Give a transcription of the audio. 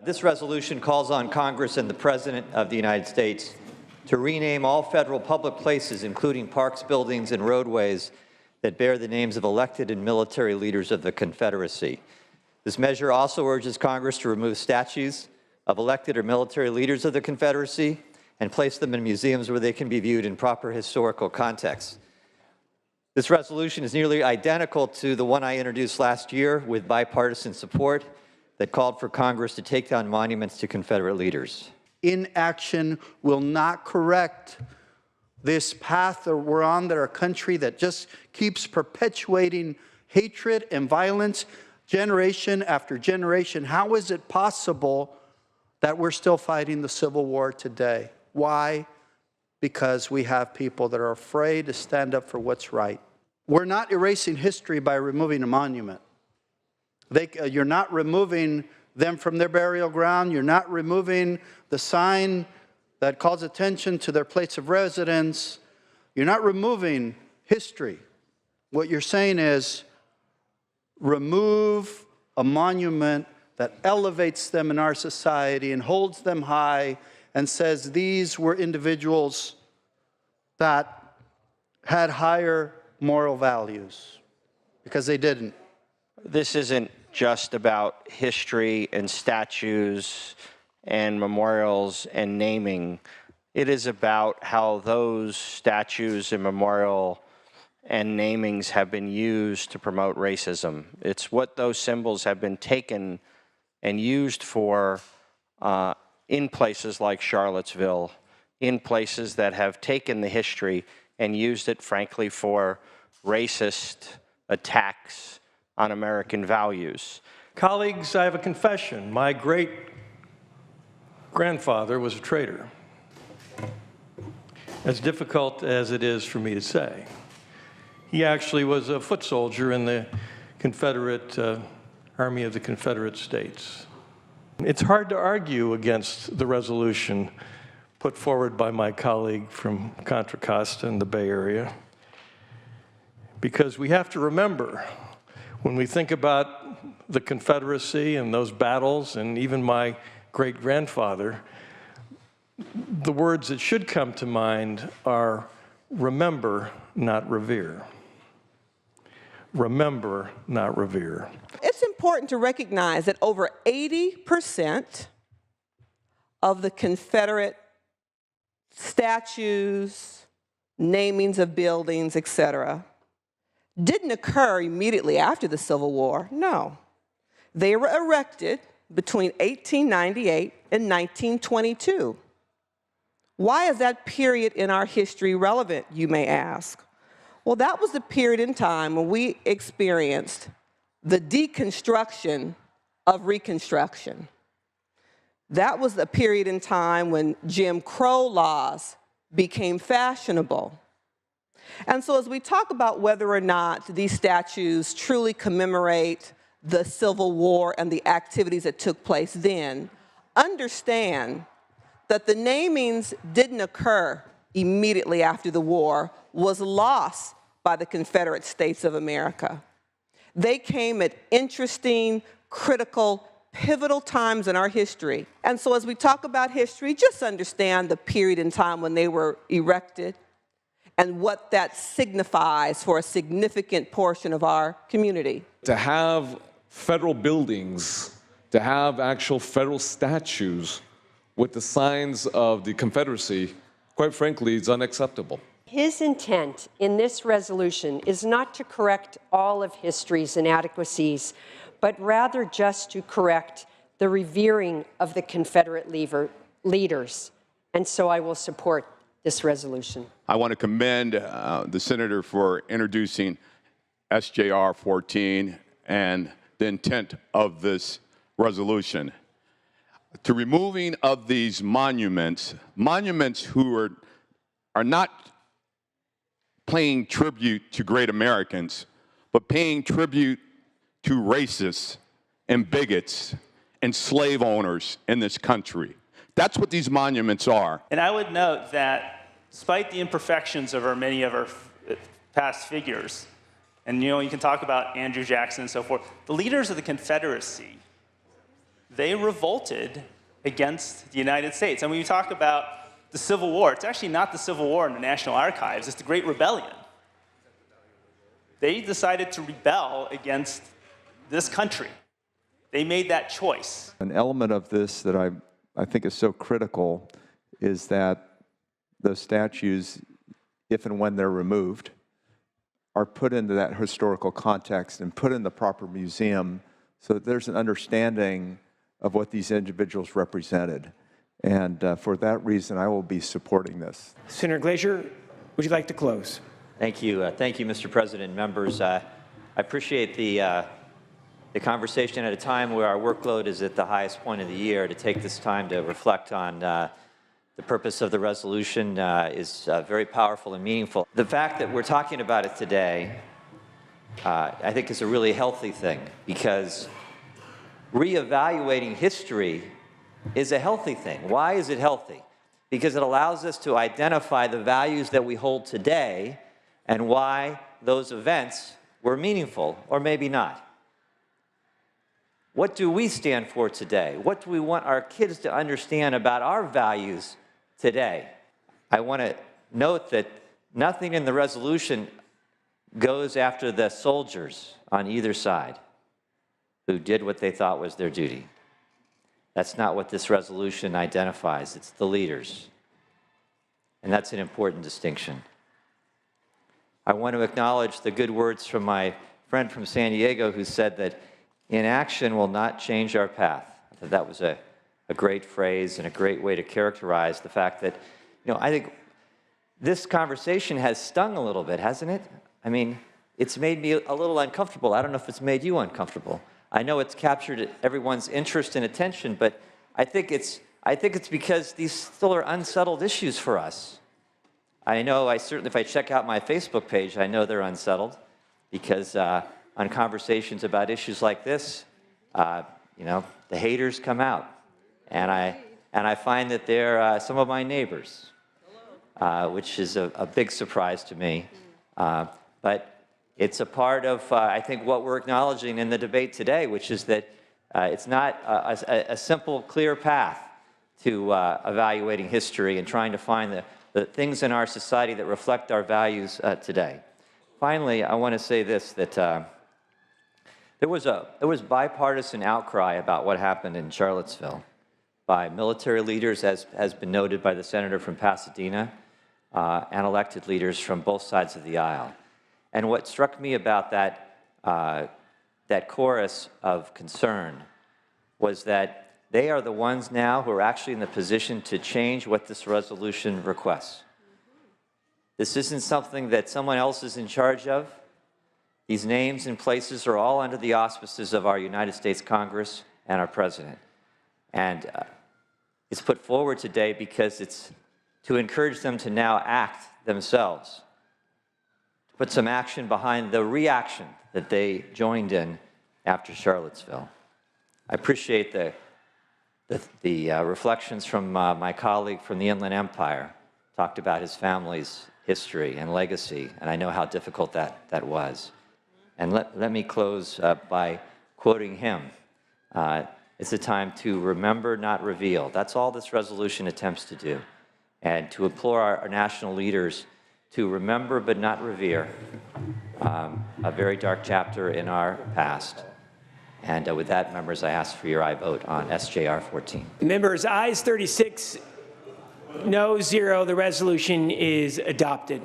This resolution calls on Congress and the President of the United States to rename all federal public places, including parks, buildings, and roadways, that bear the names of elected and military leaders of the Confederacy. This measure also urges Congress to remove statues of elected or military leaders of the Confederacy and place them in museums where they can be viewed in proper historical context. This resolution is nearly identical to the one I introduced last year with bipartisan support that called for Congress to take down monuments to Confederate leaders. Inaction will not correct this path that we're on, that our country that just keeps perpetuating hatred and violence generation after generation. How is it possible that we're still fighting the Civil War today? Why? Because we have people that are afraid to stand up for what's right. We're not erasing history by removing a monument. You're not removing them from their burial ground. You're not removing the sign that calls attention to their place of residence. You're not removing history. What you're saying is remove a monument that elevates them in our society and holds them high and says these were individuals that had higher moral values, because they didn't. This isn't just about history and statues and memorials and naming. It is about how those statues and memorial and namings have been used to promote racism. It's what those symbols have been taken and used for in places like Charlottesville, in places that have taken the history and used it, frankly, for racist attacks on American values. Colleagues, I have a confession. My great-grandfather was a traitor. As difficult as it is for me to say. He actually was a foot soldier in the Confederate Army of the Confederate States. It's hard to argue against the resolution put forward by my colleague from Contra Costa in the Bay Area, because we have to remember, when we think about the Confederacy and those battles, and even my great-grandfather, the words that should come to mind are remember, not revere. Remember, not revere. It's important to recognize that over 80% of the Confederate statues, namings of buildings, etc., didn't occur immediately after the Civil War. No. They were erected between 1898 and 1922. Why is that period in our history relevant, you may ask? Well, that was the period in time when we experienced the deconstruction of Reconstruction. That was the period in time when Jim Crow laws became fashionable. And so as we talk about whether or not these statues truly commemorate the Civil War and the activities that took place then, understand that the namings didn't occur immediately after the war, was lost by the Confederate States of America. They came at interesting, critical, pivotal times in our history. And so as we talk about history, just understand the period in time when they were erected and what that signifies for a significant portion of our community. To have federal buildings, to have actual federal statues with the signs of the Confederacy, quite frankly, is unacceptable. His intent in this resolution is not to correct all of history's inadequacies, but rather just to correct the revering of the Confederate leaders. And so I will support this resolution. I want to commend the senator for introducing SJR14 and the intent of this resolution. To removing of these monuments who are not paying tribute to great Americans, but paying tribute to racists and bigots and slave owners in this country. That's what these monuments are. And I would note that despite the imperfections of many of our past figures, and you can talk about Andrew Jackson and so forth, the leaders of the Confederacy, they revolted against the United States. And when you talk about the Civil War, it's actually not the Civil War in the National Archives, it's the Great Rebellion. They decided to rebel against this country. They made that choice. An element of this that I think is so critical is that those statues, if and when they're removed, are put into that historical context and put in the proper museum so that there's an understanding of what these individuals represented. And for that reason, I will be supporting this. Senator Glazer, would you like to close? Thank you. Thank you, Mr. President. Members, I appreciate the conversation at a time where our workload is at the highest point of the year. To take this time to reflect on the purpose of the resolution is very powerful and meaningful. The fact that we're talking about it today, I think, is a really healthy thing, because reevaluating history is a healthy thing. Why is it healthy? Because it allows us to identify the values that we hold today and why those events were meaningful or maybe not. What do we stand for today? What do we want our kids to understand about our values today? I want to note that nothing in the resolution goes after the soldiers on either side who did what they thought was their duty. That's not what this resolution identifies. It's the leaders. And that's an important distinction. I want to acknowledge the good words from my friend from San Diego who said that inaction will not change our path. I thought that was a great phrase and a great way to characterize the fact that, I think this conversation has stung a little bit, hasn't it? I mean, it's made me a little uncomfortable. I don't know if it's made you uncomfortable. I know it's captured everyone's interest and attention, but I think it's because these still are unsettled issues for us. I know, certainly if I check out my Facebook page, I know they're unsettled, because on conversations about issues like this, the haters come out, and I find that they're some of my neighbors, which is a big surprise to me. But it's a part of, I think, what we're acknowledging in the debate today, which is that it's not a simple, clear path to evaluating history and trying to find the things in our society that reflect our values today. Finally, I want to say this, that there was bipartisan outcry about what happened in Charlottesville by military leaders, as has been noted by the senator from Pasadena, and elected leaders from both sides of the aisle. And what struck me about that chorus of concern was that they are the ones now who are actually in the position to change what this resolution requests. This isn't something that someone else is in charge of. These names and places are all under the auspices of our United States Congress and our President. And it's put forward today because it's to encourage them to now act themselves, to put some action behind the reaction that they joined in after Charlottesville. I appreciate the reflections from my colleague from the Inland Empire, talked about his family's history and legacy, and I know how difficult that was. And let me close by quoting him. It's a time to remember, not reveal. That's all this resolution attempts to do. And to implore our national leaders to remember but not revere a very dark chapter in our past. And with that, members, I ask for your aye vote on SJR14. Members, ayes 36, no 0. The resolution is adopted.